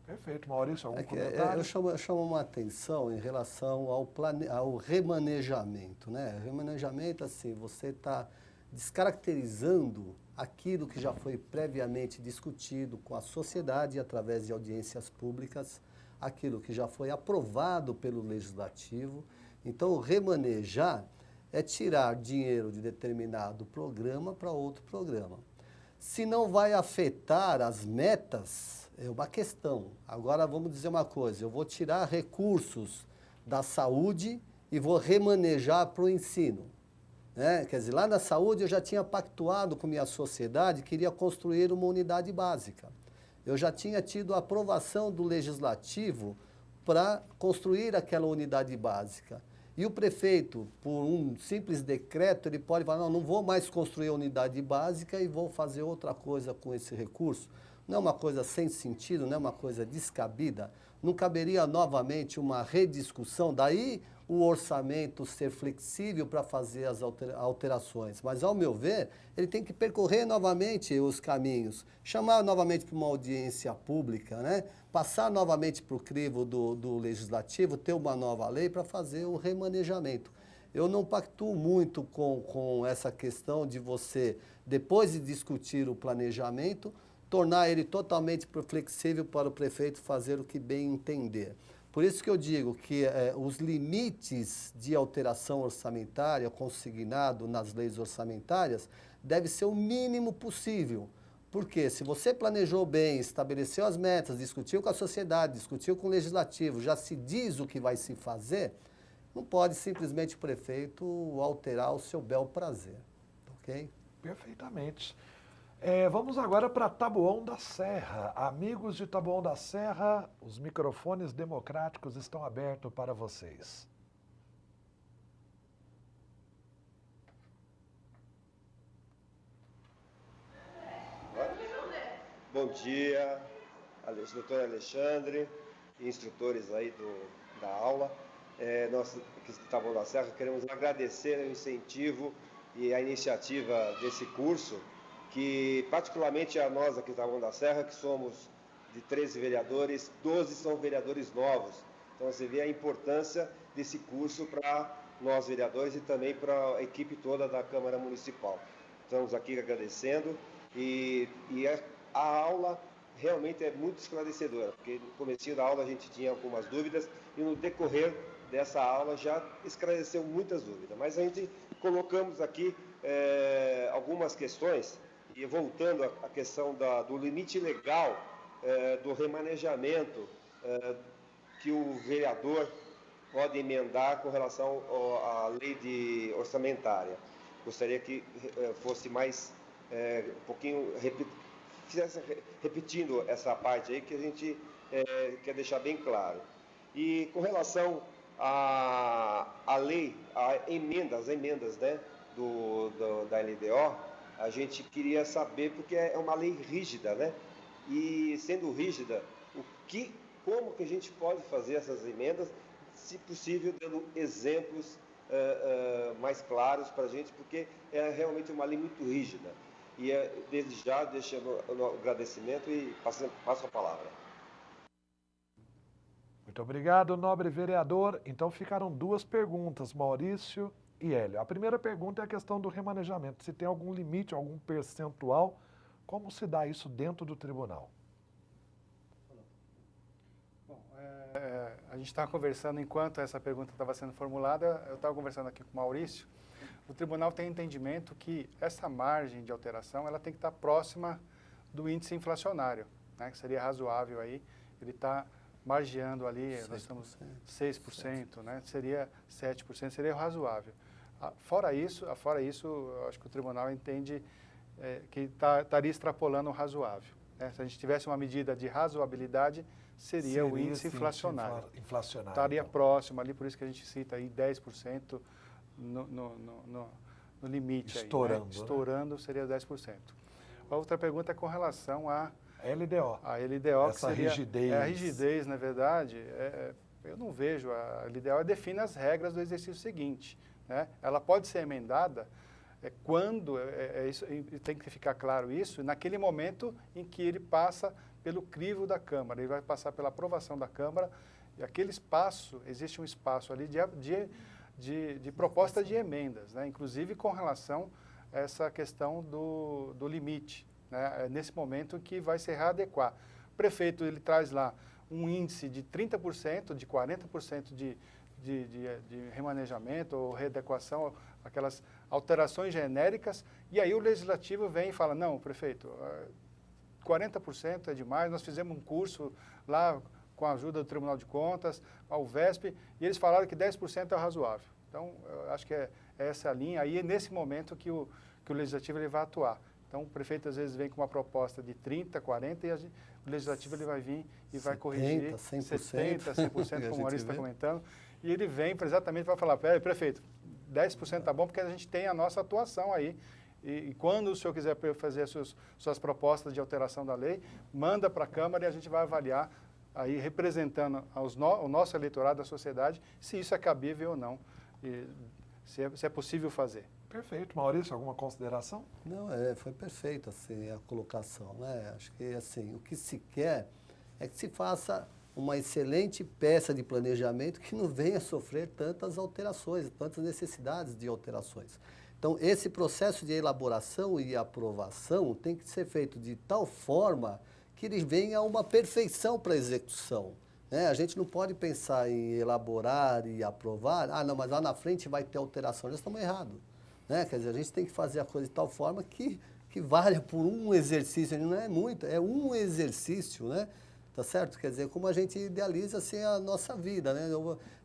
Perfeito. Maurício, algum comentário? Eu chamo uma atenção em relação ao remanejamento, né? Remanejamento, assim, você está descaracterizando aquilo que já foi previamente discutido com a sociedade através de audiências públicas, aquilo que já foi aprovado pelo Legislativo. Então, remanejar é tirar dinheiro de determinado programa para outro programa. Se não vai afetar as metas, é uma questão. Agora, vamos dizer uma coisa, eu vou tirar recursos da saúde e vou remanejar para o ensino. Né? Quer dizer, lá na saúde eu já tinha pactuado com minha sociedade, queria construir uma unidade básica. Eu já tinha tido a aprovação do Legislativo para construir aquela unidade básica. E o prefeito, por um simples decreto, ele pode falar, não vou mais construir a unidade básica e vou fazer outra coisa com esse recurso. Não é uma coisa sem sentido, não é uma coisa descabida. Não caberia novamente uma rediscussão, daí o orçamento ser flexível para fazer as alterações. Mas, ao meu ver, ele tem que percorrer novamente os caminhos, chamar novamente para uma audiência pública, né? Passar novamente para o crivo do Legislativo, ter uma nova lei para fazer o remanejamento. Eu não pactuo muito com essa questão de você, depois de discutir o planejamento, tornar ele totalmente flexível para o prefeito fazer o que bem entender. Por isso que eu digo que os limites de alteração orçamentária consignado nas leis orçamentárias deve ser o mínimo possível. Porque se você planejou bem, estabeleceu as metas, discutiu com a sociedade, discutiu com o Legislativo, já se diz o que vai se fazer, não pode simplesmente o prefeito alterar o seu bel prazer. ok? Perfeitamente. Vamos agora para Taboão da Serra. Amigos de Taboão da Serra, os microfones democráticos estão abertos para vocês. Bom dia, doutor Alexandre e instrutores aí da aula. Nós, aqui de Taboão da Serra, queremos agradecer o incentivo e a iniciativa desse curso, que particularmente a nós aqui de Taboão da Serra, que somos de 13 vereadores, 12 são vereadores novos. Então você vê a importância desse curso para nós vereadores e também para a equipe toda da Câmara Municipal. Estamos aqui agradecendo e a aula realmente é muito esclarecedora, porque no comecinho da aula a gente tinha algumas dúvidas e no decorrer dessa aula já esclareceu muitas dúvidas. Mas a gente colocamos aqui algumas questões, e voltando à questão do limite legal do remanejamento que o vereador pode emendar com relação à lei orçamentária. Gostaria que fosse mais um pouquinho fizesse repetindo essa parte aí que a gente quer deixar bem claro. E com relação à lei, as emendas, né, da LDO, a gente queria saber, porque é uma lei rígida, né? E sendo rígida, como que a gente pode fazer essas emendas, se possível, dando exemplos mais claros para a gente, porque é realmente uma lei muito rígida. E desde já, deixando o agradecimento e passo a palavra. Muito obrigado, nobre vereador. Então ficaram duas perguntas, Maurício e Hélio. A primeira pergunta é a questão do remanejamento. Se tem algum limite, algum percentual, como se dá isso dentro do tribunal? Bom, a gente estava conversando, enquanto essa pergunta estava sendo formulada, eu estava conversando aqui com o Maurício. O tribunal tem entendimento que essa margem de alteração ela tem que estar próxima do índice inflacionário, né, que seria razoável aí. Ele está margeando ali, 6%. Nós estamos 6%, né, seria 7%, seria razoável. Fora isso, eu acho que o tribunal entende que estaria extrapolando o razoável, né? Se a gente tivesse uma medida de razoabilidade, seria o índice inflacionário. Estaria então próximo ali, por isso que a gente cita aí 10%. No limite. Estourando. Aí, né? Estourando seria 10%. A outra pergunta é com relação à LDO. A LDO, essa que seria rigidez. A rigidez, na verdade, eu não vejo. A LDO define as regras do exercício seguinte, né? Ela pode ser emendada quando, isso, tem que ficar claro isso, naquele momento em que ele passa pelo crivo da Câmara, ele vai passar pela aprovação da Câmara, e aquele espaço, existe um espaço ali de proposta de emendas, né? Inclusive com relação a essa questão do limite, né? Nesse momento que vai se readequar. O prefeito ele traz lá um índice de 30%, de 40% de remanejamento ou readequação, aquelas alterações genéricas, e aí o legislativo vem e fala, não, prefeito, 40% é demais, nós fizemos um curso lá com a ajuda do Tribunal de Contas, ao VESP, e eles falaram que 10% é razoável. Então, eu acho que é essa a linha. Aí é nesse momento que o Legislativo ele vai atuar. Então, o prefeito às vezes vem com uma proposta de 30%, 40%, e o Legislativo ele vai vir e vai corrigir 100%, 100%, como o Maurício está comentando. E ele vem exatamente para falar, prefeito, 10% está bom, porque a gente tem a nossa atuação aí. E quando o senhor quiser fazer as suas propostas de alteração da lei, manda para a Câmara e a gente vai avaliar, aí representando o nosso eleitorado, a sociedade, se isso é cabível ou não, e se é possível fazer. Perfeito. Maurício, alguma consideração? Não, foi perfeito assim, a colocação, né? Acho que assim, o que se quer é que se faça uma excelente peça de planejamento que não venha sofrer tantas alterações, tantas necessidades de alterações. Então, esse processo de elaboração e aprovação tem que ser feito de tal forma que ele venha a uma perfeição para a execução, né? A gente não pode pensar em elaborar e aprovar, não, mas lá na frente vai ter alteração, já estamos errados, né? Quer dizer, a gente tem que fazer a coisa de tal forma que valha por um exercício, não é muito, é um exercício, né? tá certo? Quer dizer, como a gente idealiza assim, a nossa vida, né?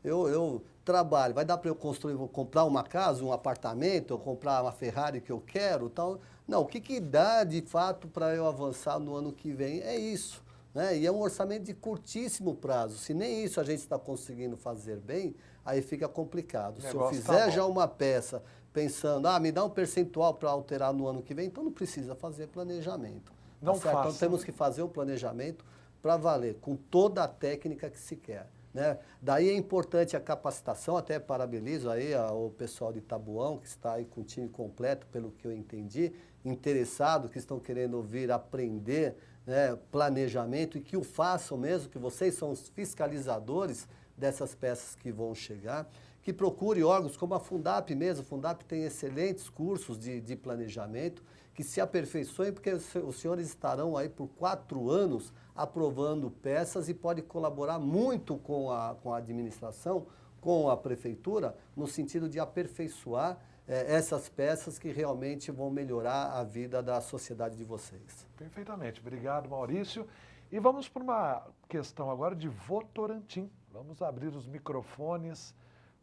Eu trabalho, vai dar para eu construir, vou comprar uma casa, um apartamento, ou comprar uma Ferrari que eu quero, tal. Não, o que dá de fato para eu avançar no ano que vem é isso, né? E é um orçamento de curtíssimo prazo. Se nem isso a gente está conseguindo fazer bem, aí fica complicado. Se eu fizer já uma peça pensando, me dá um percentual para alterar no ano que vem, então não precisa fazer planejamento. Não faça. Então temos que fazer um planejamento para valer, com toda a técnica que se quer, né? Daí é importante a capacitação, até parabenizo aí o pessoal de Taboão, que está aí com o time completo, pelo que eu entendi, interessado, que estão querendo vir aprender, né, planejamento, e que o façam mesmo, que vocês são os fiscalizadores dessas peças que vão chegar, que procure órgãos como a Fundap mesmo. A Fundap tem excelentes cursos de planejamento, que se aperfeiçoem, porque os senhores estarão aí por 4 anos aprovando peças e pode colaborar muito com a administração, com a prefeitura, no sentido de aperfeiçoar essas peças que realmente vão melhorar a vida da sociedade de vocês. Perfeitamente. Obrigado, Maurício. E vamos para uma questão agora de Votorantim. Vamos abrir os microfones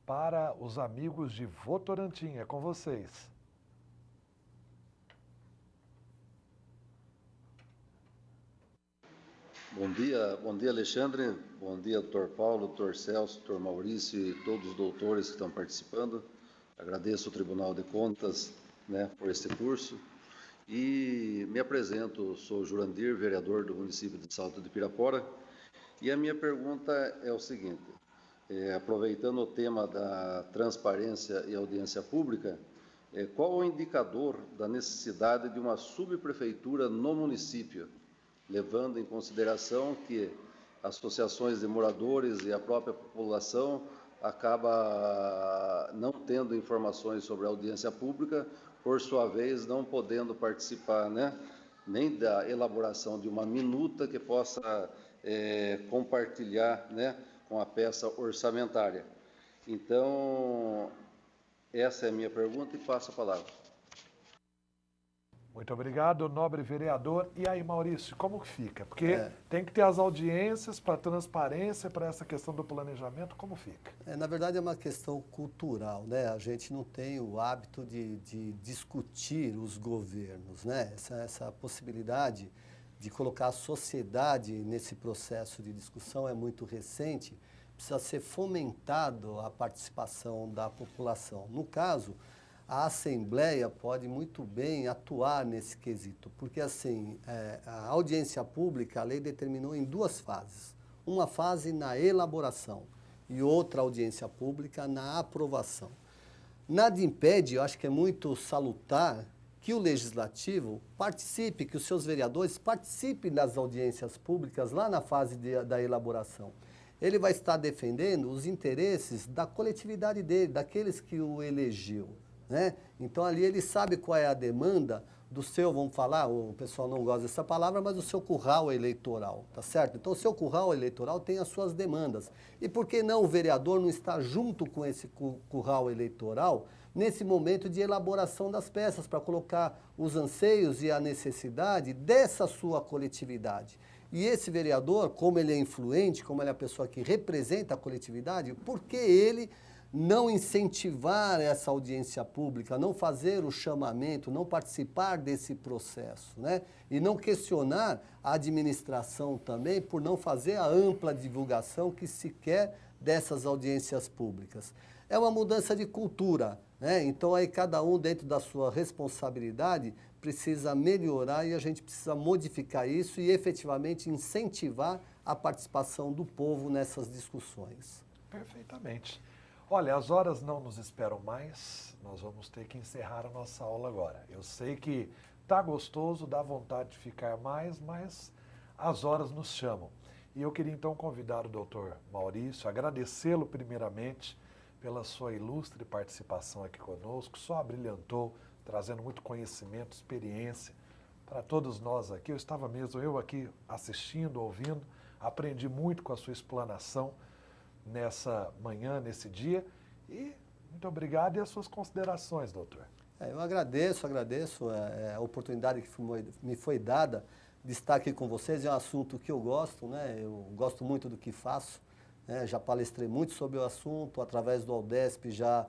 para os amigos de Votorantim. É com vocês. Bom dia Alexandre, bom dia doutor Paulo, doutor Celso, doutor Maurício e todos os doutores que estão participando. Agradeço ao Tribunal de Contas, né, por este curso e me apresento, sou Jurandir, vereador do município de Salto de Pirapora, e a minha pergunta é o seguinte, aproveitando o tema da transparência e audiência pública, qual o indicador da necessidade de uma subprefeitura no município, levando em consideração que associações de moradores e a própria população acaba não tendo informações sobre a audiência pública, por sua vez não podendo participar, né, nem da elaboração de uma minuta que possa compartilhar, né, com a peça orçamentária. Então, essa é a minha pergunta e passo a palavra. Muito obrigado, nobre vereador. E aí, Maurício, como que fica? Porque tem que ter as audiências para transparência, para essa questão do planejamento, como fica? Na verdade, é uma questão cultural, né? A gente não tem o hábito de discutir os governos, né? Essa possibilidade de colocar a sociedade nesse processo de discussão é muito recente, precisa ser fomentado a participação da população. No caso, a Assembleia pode muito bem atuar nesse quesito, porque assim, a audiência pública, a lei determinou em 2 fases. Uma fase na elaboração e outra audiência pública na aprovação. Nada impede, eu acho que é muito salutar, que o Legislativo participe, que os seus vereadores participem das audiências públicas lá na fase da elaboração. Ele vai estar defendendo os interesses da coletividade dele, daqueles que o elegeu, né? Então, ali ele sabe qual é a demanda do seu, vamos falar, o pessoal não gosta dessa palavra, mas o seu curral eleitoral, tá certo? Então, o seu curral eleitoral tem as suas demandas. E por que não o vereador não está junto com esse curral eleitoral nesse momento de elaboração das peças, para colocar os anseios e a necessidade dessa sua coletividade? E esse vereador, como ele é influente, como ele é a pessoa que representa a coletividade, por que ele não incentivar essa audiência pública, não fazer o chamamento, não participar desse processo, né? E não questionar a administração também por não fazer a ampla divulgação que se quer dessas audiências públicas. É uma mudança de cultura, né? Então aí cada um dentro da sua responsabilidade precisa melhorar e a gente precisa modificar isso e efetivamente incentivar a participação do povo nessas discussões. Perfeitamente. Olha, as horas não nos esperam mais, nós vamos ter que encerrar a nossa aula agora. Eu sei que tá gostoso, dá vontade de ficar mais, mas as horas nos chamam. E eu queria então convidar o doutor Maurício, agradecê-lo primeiramente pela sua ilustre participação aqui conosco, só abrilhantou, trazendo muito conhecimento, experiência para todos nós aqui. Eu estava mesmo, eu aqui assistindo, ouvindo, aprendi muito com a sua explanação nessa manhã, nesse dia, e muito obrigado e as suas considerações, doutor. Eu agradeço a oportunidade que me foi dada de estar aqui com vocês. É um assunto que eu gosto, né? Eu gosto muito do que faço. Já palestrei muito sobre o assunto, através do Aldesp já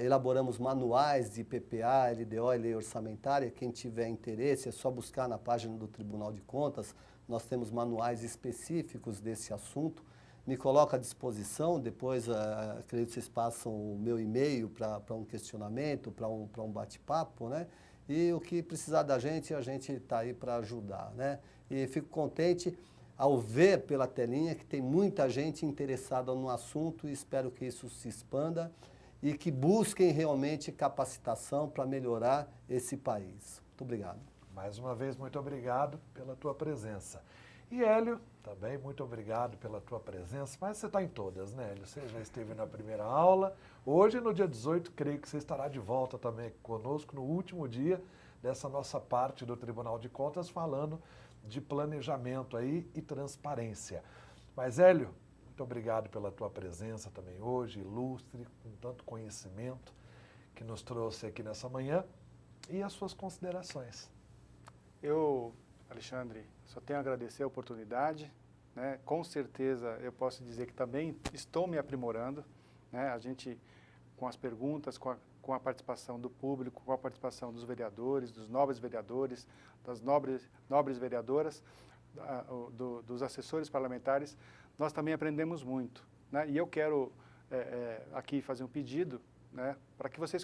elaboramos manuais de PPA, LDO e lei orçamentária. Quem tiver interesse é só buscar na página do Tribunal de Contas, nós temos manuais específicos desse assunto. Me coloco à disposição, depois acredito que vocês passam o meu e-mail para um questionamento, para um bate-papo, né? E o que precisar da gente, a gente está aí para ajudar, né? E fico contente ao ver pela telinha que tem muita gente interessada no assunto e espero que isso se expanda e que busquem realmente capacitação para melhorar esse país. Muito obrigado. Mais uma vez, muito obrigado pela tua presença. E Hélio, também muito obrigado pela tua presença, mas você está em todas, né, Hélio? Você já esteve na primeira aula, hoje no dia 18, creio que você estará de volta também conosco no último dia dessa nossa parte do Tribunal de Contas, falando de planejamento aí e transparência. Mas, Hélio, muito obrigado pela tua presença também hoje, ilustre, com tanto conhecimento que nos trouxe aqui nessa manhã, e as suas considerações. Eu, Alexandre, só tenho a agradecer a oportunidade, né? Com certeza eu posso dizer que também estou me aprimorando, né? A gente, com as perguntas, com a participação do público, com a participação dos vereadores, dos nobres vereadores, das nobres vereadoras, dos assessores parlamentares, nós também aprendemos muito, né? E eu quero aqui fazer um pedido, né, para que vocês